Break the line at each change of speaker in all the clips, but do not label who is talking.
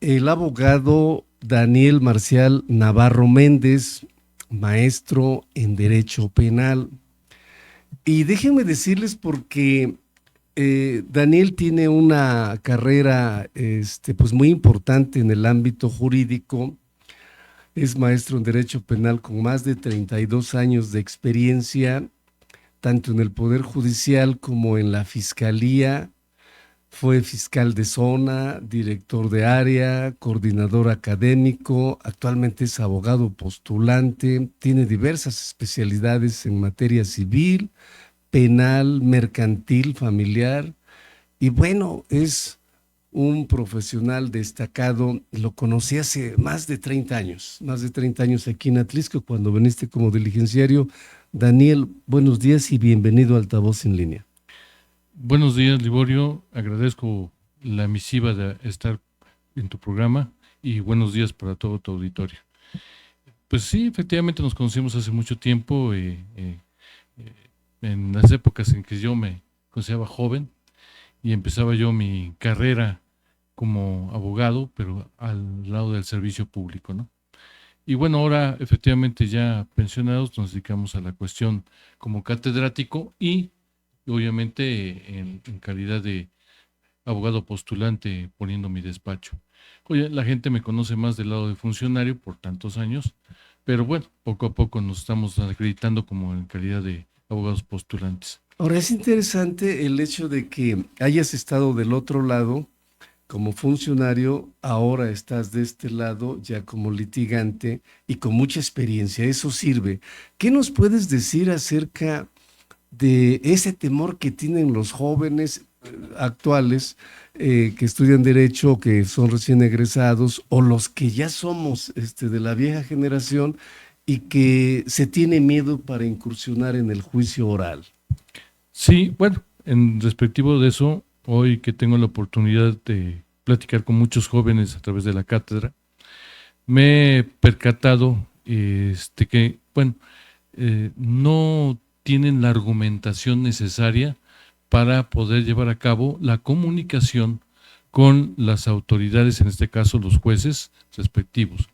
el abogado Daniel Marcial Navarro Méndez, maestro en Derecho Penal. Y déjenme decirles porque Daniel tiene una carrera pues muy importante en el ámbito jurídico. Es maestro en Derecho Penal con más de 32 años de experiencia, tanto en el Poder Judicial como en la Fiscalía. Fue fiscal de zona, director de área, coordinador académico, actualmente es abogado postulante, tiene diversas especialidades en materia civil, penal, mercantil, familiar y bueno, es un profesional destacado. Lo conocí hace más de 30 años aquí en Atlisco cuando viniste como diligenciario. Daniel, buenos días y bienvenido a Altavoz en Línea.
Buenos días, Liborio. Agradezco la misiva de estar en tu programa y buenos días para todo tu auditorio. Pues sí, efectivamente nos conocimos hace mucho tiempo, en las épocas en que yo me consideraba joven y empezaba yo mi carrera como abogado, pero al lado del servicio público, ¿no? Y bueno, ahora efectivamente ya pensionados nos dedicamos a la cuestión como catedrático y obviamente en calidad de abogado postulante poniendo mi despacho. Oye, la gente me conoce más del lado de funcionario por tantos años, pero bueno, poco a poco nos estamos acreditando como en calidad de abogados postulantes.
Ahora es interesante el hecho de que hayas estado del otro lado como funcionario, ahora estás de este lado ya como litigante y con mucha experiencia. Eso sirve. ¿Qué nos puedes decir acerca de ese temor que tienen los jóvenes actuales que estudian derecho, que son recién egresados, o los que ya somos de la vieja generación y que se tiene miedo para incursionar en el juicio oral?
Sí, bueno, en respectivo de eso, hoy que tengo la oportunidad de platicar con muchos jóvenes a través de la cátedra, me he percatado que, bueno, no tienen la argumentación necesaria para poder llevar a cabo la comunicación con las autoridades, en este caso los jueces respectivos.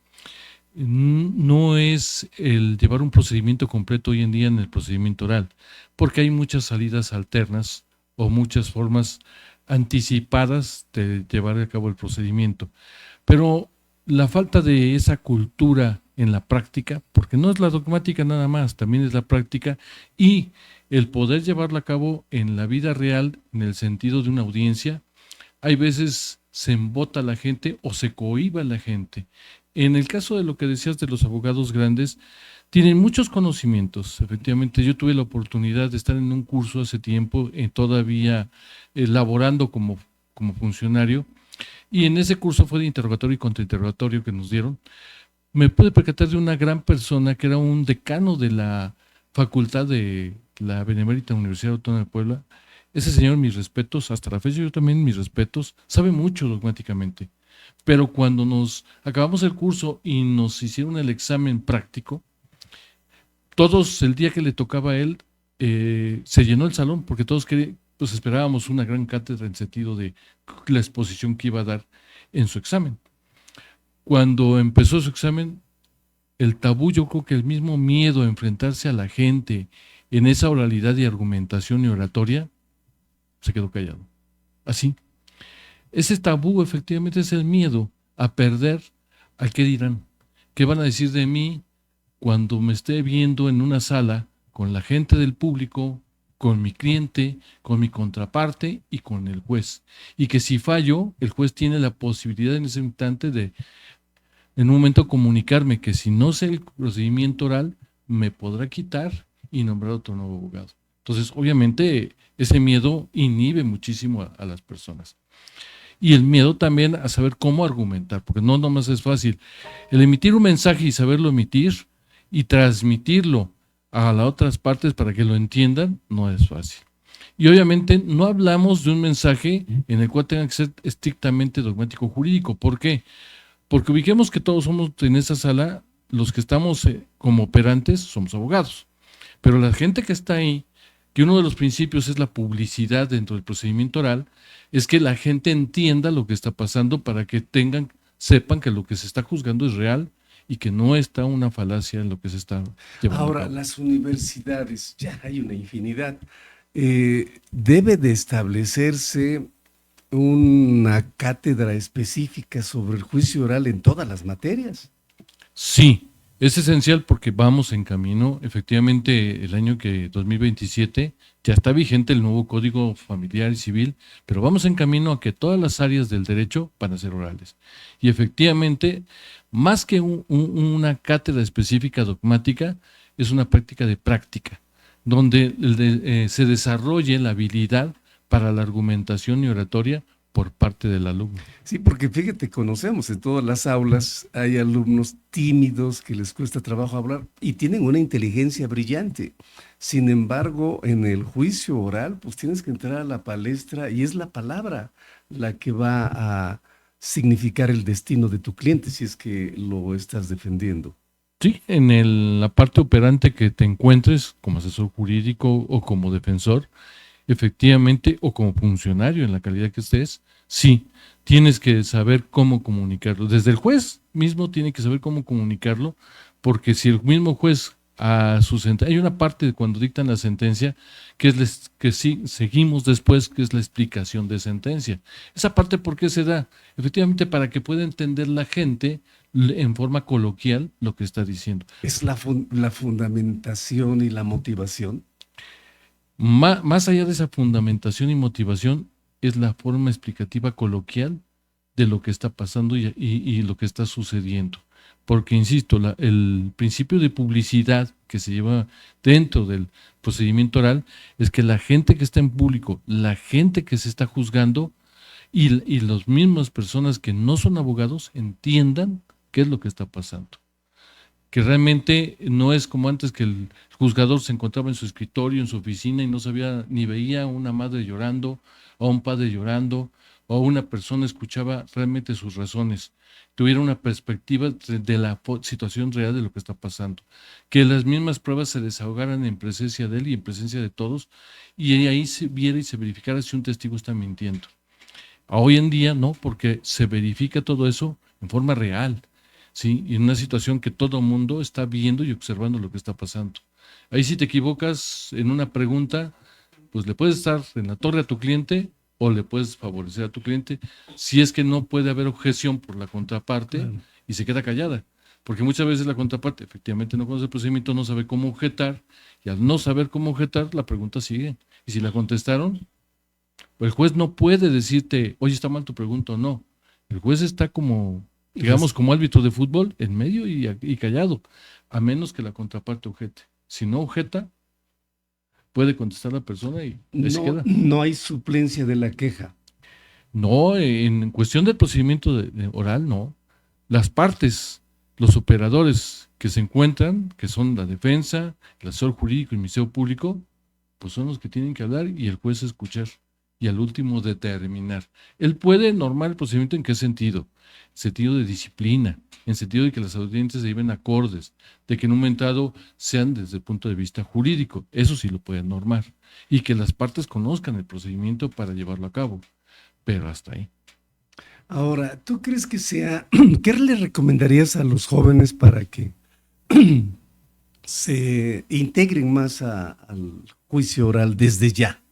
No es el llevar un procedimiento completo hoy en día en el procedimiento oral, porque hay muchas salidas alternas o muchas formas anticipadas de llevar a cabo el procedimiento. Pero la falta de esa cultura en la práctica, porque no es la dogmática nada más, también es la práctica y el poder llevarla a cabo en la vida real, en el sentido de una audiencia, hay veces se embota la gente o se cohíba la gente. En el caso de lo que decías de los abogados grandes, tienen muchos conocimientos. Efectivamente, yo tuve la oportunidad de estar en un curso hace tiempo, todavía laborando como funcionario, y en ese curso fue de interrogatorio y contrainterrogatorio que nos dieron. Me pude percatar de una gran persona que era un decano de la facultad de la Benemérita Universidad Autónoma de Puebla. Ese señor, mis respetos, hasta la fecha yo también mis respetos, sabe mucho dogmáticamente. Pero cuando nos acabamos el curso y nos hicieron el examen práctico, todos el día que le tocaba a él, se llenó el salón porque todos pues esperábamos una gran cátedra en sentido de la exposición que iba a dar en su examen. Cuando empezó su examen, el tabú, yo creo que el mismo miedo a enfrentarse a la gente en esa oralidad y argumentación y oratoria, se quedó callado. Así. Ese tabú efectivamente es el miedo a perder al qué dirán. ¿Qué van a decir de mí cuando me esté viendo en una sala con la gente del público, con mi cliente, con mi contraparte y con el juez? Y que si fallo, el juez tiene la posibilidad en ese instante de, en un momento, comunicarme que si no sé el procedimiento oral, me podrá quitar y nombrar otro nuevo abogado. Entonces, obviamente, ese miedo inhibe muchísimo a las personas. Y el miedo también a saber cómo argumentar, porque no nomás es fácil. El emitir un mensaje y saberlo emitir y transmitirlo a las otras partes para que lo entiendan, no es fácil. Y obviamente no hablamos de un mensaje en el cual tenga que ser estrictamente dogmático jurídico. ¿Por qué? Porque ubiquemos que todos somos en esa sala, los que estamos como operantes somos abogados. Pero la gente que está ahí, que uno de los principios es la publicidad dentro del procedimiento oral, es que la gente entienda lo que está pasando para que tengan sepan que lo que se está juzgando es real y que no está una falacia en lo que se está llevando a
Ahora,
cabo.
las universidades, ya hay una infinidad. Debe de establecerse una cátedra específica sobre el juicio oral en todas las materias.
Sí, es esencial porque vamos en camino. Efectivamente, el año que 2027 ya está vigente el nuevo Código Familiar y Civil, pero vamos en camino a que todas las áreas del derecho van a ser orales. Y efectivamente, más que una cátedra específica dogmática, es una práctica de práctica, donde se desarrolle la habilidad para la argumentación y oratoria por parte del alumno.
Sí, porque fíjate, conocemos en todas las aulas, hay alumnos tímidos que les cuesta trabajo hablar y tienen una inteligencia brillante. Sin embargo, en el juicio oral, pues tienes que entrar a la palestra y es la palabra la que va a significar el destino de tu cliente si es que lo estás defendiendo.
Sí, en la parte operante que te encuentres como asesor jurídico o como defensor, efectivamente, o como funcionario en la calidad que estés, sí, tienes que saber cómo comunicarlo. Desde el juez mismo tiene que saber cómo comunicarlo, porque si el mismo juez a su sentencia, hay una parte de cuando dictan la sentencia que es que sí seguimos después, que es la explicación de sentencia. Esa parte, ¿por qué se da? Efectivamente, para que pueda entender la gente en forma coloquial lo que está diciendo.
Es la fundamentación y la motivación.
Más allá de esa fundamentación y motivación, es la forma explicativa coloquial de lo que está pasando y lo que está sucediendo. Porque, insisto, el principio de publicidad que se lleva dentro del procedimiento oral es que la gente que está en público, la gente que se está juzgando y las mismas personas que no son abogados entiendan qué es lo que está pasando. Que realmente no es como antes, que el juzgador se encontraba en su escritorio, en su oficina, y no sabía ni veía a una madre llorando, o a un padre llorando, o a una persona escuchaba realmente sus razones, tuviera una perspectiva de la situación real de lo que está pasando, que las mismas pruebas se desahogaran en presencia de él y en presencia de todos, y ahí se viera y se verificara si un testigo está mintiendo. Hoy en día no, porque se verifica todo eso en forma real, ¿sí? Y en una situación que todo el mundo está viendo y observando lo que está pasando. Ahí, si te equivocas en una pregunta, pues le puedes estar en la torre a tu cliente o le puedes favorecer a tu cliente, si es que no puede haber objeción por la contraparte. Claro. Y se queda callada. Porque muchas veces la contraparte efectivamente no conoce el procedimiento, no sabe cómo objetar, y al no saber cómo objetar, la pregunta sigue. Y si la contestaron, el juez no puede decirte, oye, está mal tu pregunta o no. El juez está como, digamos, como árbitro de fútbol, en medio y callado, a menos que la contraparte objete. Si no objeta, puede contestar la persona y ahí se queda.
No hay suplencia de la queja.
No, en cuestión del procedimiento oral, no. Las partes, los operadores que se encuentran, que son la defensa, el asesor jurídico y el Ministerio Público, pues son los que tienen que hablar y el juez escuchar. Y al último determinar. Él puede normar el procedimiento, ¿en qué sentido? Sentido de disciplina, en sentido de que las audiencias se lleven acordes, de que en un momento dado sean desde el punto de vista jurídico, eso sí lo pueden normar, y que las partes conozcan el procedimiento para llevarlo a cabo, pero hasta ahí.
Ahora, ¿tú crees que qué le recomendarías a los jóvenes para que se integren más al juicio oral desde ya?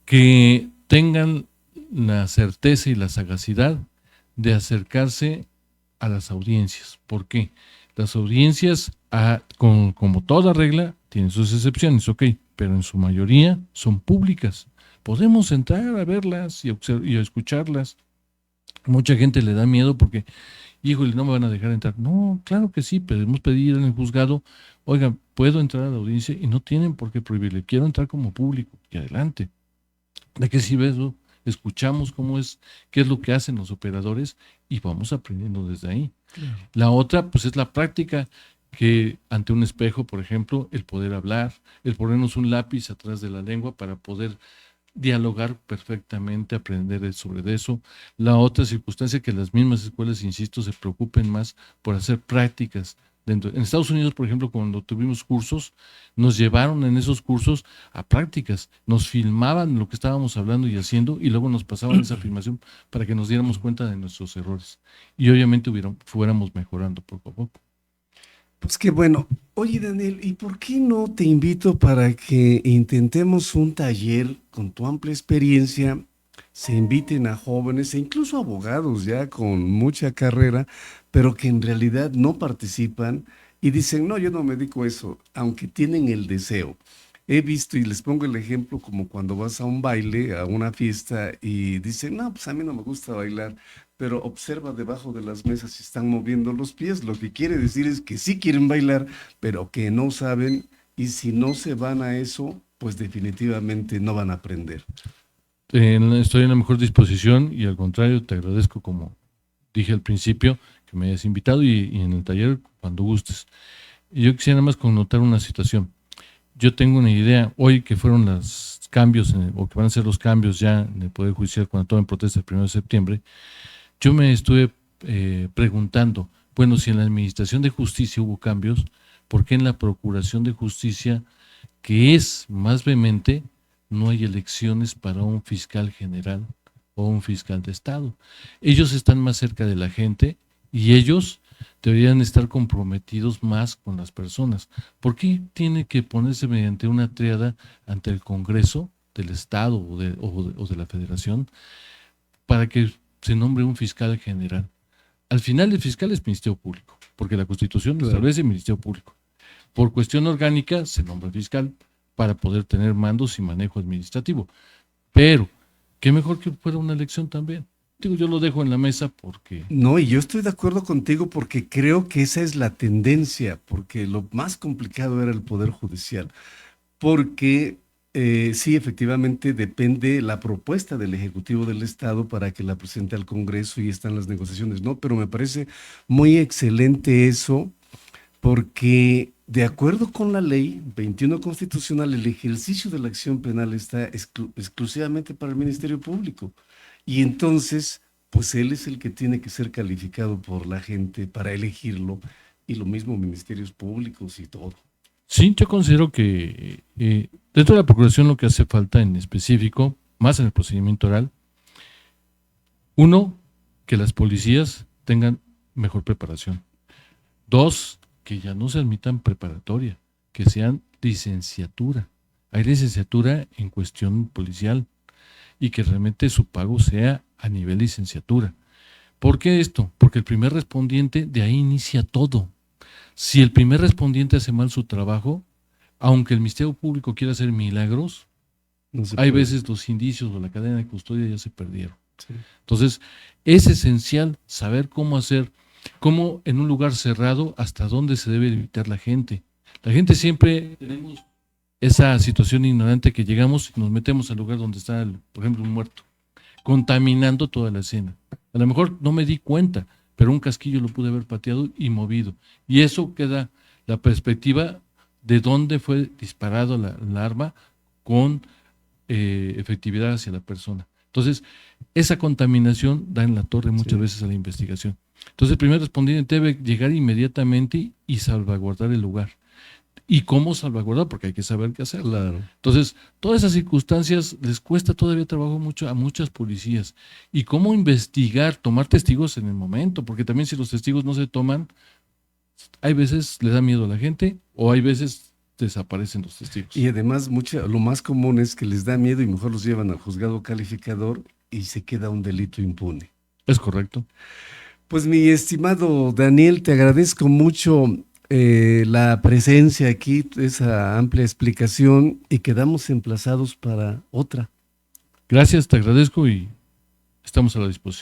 Que tengan la certeza y la sagacidad de acercarse a las audiencias. ¿Por qué? Las audiencias, como toda regla, tienen sus excepciones, ok, pero en su mayoría son públicas. Podemos entrar a verlas y a escucharlas. Mucha gente le da miedo porque, híjole, no me van a dejar entrar. No, claro que sí, podemos pedir en el juzgado, oigan, puedo entrar a la audiencia, y no tienen por qué prohibirle. Quiero entrar como público, y adelante. ¿De qué sirve eso? Escuchamos qué es lo que hacen los operadores y vamos aprendiendo desde ahí. Claro. La otra, pues, es la práctica, que ante un espejo, por ejemplo, el poder hablar, el ponernos un lápiz atrás de la lengua para poder dialogar perfectamente, aprender sobre eso. La otra circunstancia, que las mismas escuelas, insisto, se preocupen más por hacer prácticas En Estados Unidos, por ejemplo, cuando tuvimos cursos, nos llevaron en esos cursos a prácticas, nos filmaban lo que estábamos hablando y haciendo y luego nos pasaban esa filmación para que nos diéramos cuenta de nuestros errores y obviamente fuéramos mejorando poco a poco.
Pues qué bueno. Oye, Daniel, ¿y por qué no te invito para que intentemos un taller con tu amplia experiencia? Se inviten a jóvenes e incluso abogados ya con mucha carrera, pero que en realidad no participan y dicen, no, yo no me dedico a eso, aunque tienen el deseo. He visto y les pongo el ejemplo como cuando vas a un baile, a una fiesta y dicen, no, pues a mí no me gusta bailar, pero observa debajo de las mesas si están moviendo los pies. Lo que quiere decir es que sí quieren bailar, pero que no saben y si no se van a eso, pues definitivamente no van a aprender.
Estoy en la mejor disposición y al contrario, te agradezco, como dije al principio, que me hayas invitado y en el taller cuando gustes. Y yo quisiera nada más connotar una situación. Yo tengo una idea, hoy que fueron los cambios, o que van a ser los cambios ya en el Poder Judicial cuando tomen protesta el 1 de septiembre, yo me estuve preguntando, bueno, si en la Administración de Justicia hubo cambios, ¿por qué en la Procuración de Justicia, que es más vehemente, no hay elecciones para un fiscal general o un fiscal de Estado? Ellos están más cerca de la gente y ellos deberían estar comprometidos más con las personas. ¿Por qué tiene que ponerse mediante una triada ante el Congreso del Estado o de la Federación para que se nombre un fiscal general? Al final el fiscal es Ministerio Público, porque la Constitución establece Ministerio Público. Por cuestión orgánica se nombra fiscal para poder tener mandos y manejo administrativo. Pero, qué mejor que fuera una elección también. Digo, yo lo dejo en la mesa porque...
No, y yo estoy de acuerdo contigo porque creo que esa es la tendencia, porque lo más complicado era el Poder Judicial, porque sí, efectivamente depende la propuesta del Ejecutivo del Estado para que la presente al Congreso y están las negociaciones, ¿no? Pero me parece muy excelente eso, porque de acuerdo con la ley 21 constitucional, el ejercicio de la acción penal está exclusivamente para el Ministerio Público. Y entonces, pues él es el que tiene que ser calificado por la gente para elegirlo, y lo mismo ministerios públicos y todo.
Sí, yo considero que dentro de la Procuración lo que hace falta en específico, más en el procedimiento oral, uno, que las policías tengan mejor preparación. Dos, que ya no se admitan preparatoria, que sean licenciatura. Hay licenciatura en cuestión policial y que realmente su pago sea a nivel licenciatura. ¿Por qué esto? Porque el primer respondiente, de ahí inicia todo. Si el primer respondiente hace mal su trabajo, aunque el Ministerio Público quiera hacer milagros, hay veces los indicios o la cadena de custodia ya se perdieron. Sí. Entonces, es esencial saber cómo hacer, cómo en un lugar cerrado, hasta dónde se debe evitar la gente. La gente siempre tenemos esa situación ignorante que llegamos y nos metemos al lugar donde está, por ejemplo, un muerto, contaminando toda la escena. A lo mejor no me di cuenta, pero un casquillo lo pude haber pateado y movido. Y eso queda la perspectiva de dónde fue disparado la arma con efectividad hacia la persona. Entonces, esa contaminación da en la torre muchas veces a la investigación. Entonces, el primer respondiente debe llegar inmediatamente y salvaguardar el lugar. ¿Y cómo salvaguardar? Porque hay que saber qué hacer.
Claro.
Entonces, todas esas circunstancias les cuesta todavía trabajo mucho a muchas policías. ¿Y cómo investigar, tomar testigos en el momento? Porque también si los testigos no se toman, hay veces le da miedo a la gente o hay veces desaparecen los testigos.
Y además lo más común es que les da miedo y mejor los llevan al juzgado calificador y se queda un delito impune.
Es correcto.
Pues mi estimado Daniel, te agradezco mucho la presencia aquí, esa amplia explicación, y quedamos emplazados para otra.
Gracias, te agradezco y estamos a la disposición.